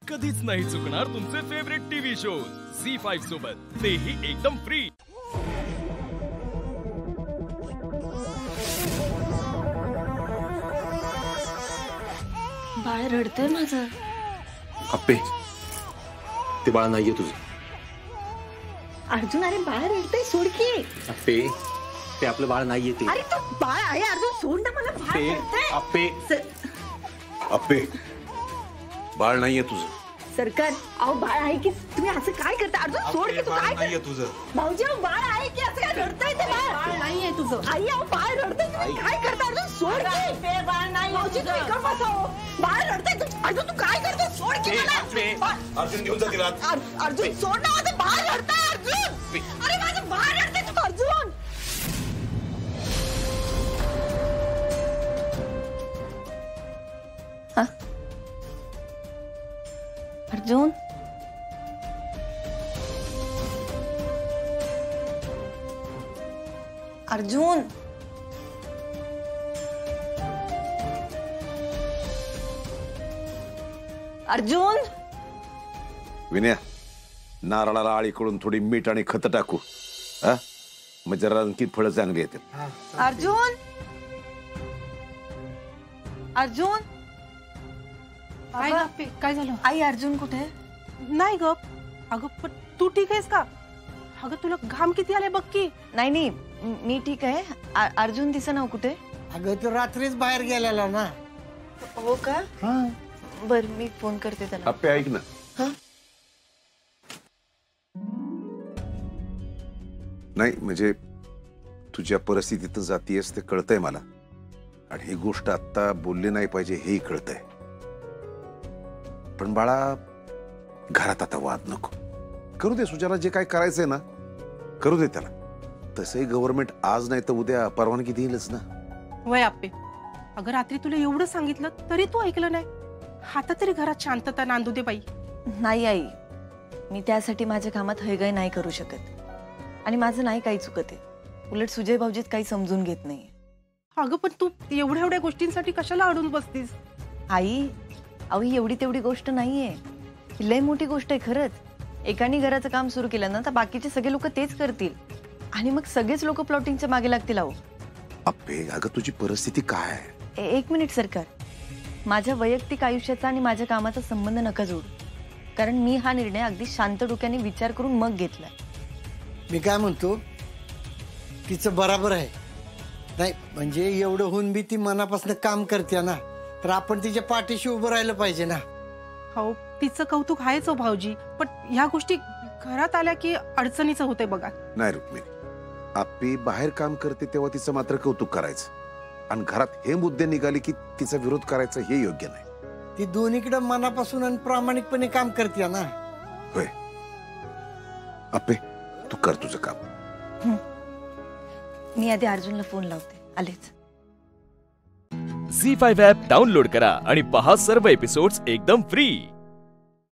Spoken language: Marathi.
कधीच नाही चुकणार तुमचे फेवरेट टीव्ही शोज झी5 सोबत, तेही एकदम फ्री। बाळ रडतंय माझं। अप्पे, ते बाळ नाहीये तुझं। अर्जुन, अरे बाळ रडतंय, सोड की। अप्पे, ते आपलं बाळ नाहीये ते। अरे तो बाळ आहे अर्जुन, सोड ना मला। बाळ रडतंय। अप्पे, अप्पे, बाळ नाहीये तुझं। सरकार, अहो बाळ आहे की, तुम्ही असं काय करता? अर्जुन सोड की, तू काय नाहीये तुझं। भाऊजी, अहो बाळ आहे की, असं काय रडतंय ते बाळ? बाळ नाहीये तुझं। आई, अहो बाळ रडतंय, तुम्ही काय करता? अर्जुन सोड की, ते बाळ नाही। भाऊजी तुम्ही कर बसाओ, बाळ रडतंय। अर्जुन तू काय करतो? सोड की मला। अर्जुन घेऊन जा तिला। अर्जुन सोड ना, माझं बाळ रडतंय। अर्जुन, अरे माझं बाळ रडतंय, तू अर्जुन। अर्जुन, अर्जुन, अर्जुन। विनया, नारळाला आळीकडून थोडी मीठ आणि खत टाकू, मग जरा आणखी फळं चांगली येतील। अर्जुन, अर्जुन, काय झालं? आई अर्जुन कुठे? नाही ग, अगं पण तू ठीक आहेस का? अगं तुला घाम किती आले बघ की। नाही नाही, मी ठीक आहे। अर्जुन दिसेना कुठे? अगं तो रात्रीच बाहेर गेलेला ना। हो का? बर, मी फोन करते त्याला। अप्पे ऐक ना, नाही म्हणजे तुझ्या परिस्थितीत जातीयस ते कळतंय मला, आणि ही गोष्ट आता बोलली नाही पाहिजे हेही कळतंय, पण बाळा घरात आता वाद नको करू दे। सुजाला जे काय करायचंय ना करू दे त्याला। तसंही गव्हर्नमेंट आज नाही तर उद्या परवानगी देईलच ना। वय आप्पे, अगं रात्री तुला एवढं सांगितलं तरी तू ऐकलं नाही। आता तरी घरात शांतता नांदू दे बाई। नाही आई, मी त्यासाठी माझ्या कामात हयगय नाही करू शकत, आणि माझं नाही काही चुकत आहे। उलट सुजय भाऊजीत काही समजून घेत नाही। अगं पण तू एवढ्या एवढ्या गोष्टींसाठी कशाला अडून बसतीस? आई, अहो ही एवढी तेवढी गोष्ट नाहीये, ही लय मोठी गोष्ट आहे खरंच। एकाने घराचं काम सुरू केलं ना तर बाकीचे सगळे लोक तेच करतील, आणि मग सगळेच लोक प्लॉटिंगच्या मागे लागतील। अहो अप्पे, अगं तुझी परिस्थिती काय आहे? एक मिनिट सरकार, माझ्या वैयक्तिक आयुष्याचा आणि माझ्या कामाचा संबंध नका जोडू, कारण मी हा निर्णय अगदी शांत डोक्याने विचार करून मग घेतलाय। मी काय म्हणतो, तिचं बरोबर आहे। नाही म्हणजे एवढं होऊन बी ती मनापासून काम करते ना, तर आपण तिच्या पाठीशी उभं राहिलं पाहिजे ना। हो, तिचं कौतुक आहेच हो भाऊजी, पण ह्या गोष्टी घरात आल्या की अडचणीचं होते बघा। नाही रुक्मिणी, आपी बाहेर काम करते तेव्हा तिचं मात्र कौतुक करायचं, आणि घरात हे मुद्दे निघाले की तिचा विरोध करायचा हे योग्य नाही। ती दोन्हीकडे मनापासून आणि प्रामाणिकपणे काम करते ना। होय अप्पे, तू कर तुझं काम। मी आधी अर्जुनला फोन लावते, आलेच। झी5 ॲप डाउनलोड करा आणि पहा सर्व एपिसोड्स एकदम फ्री।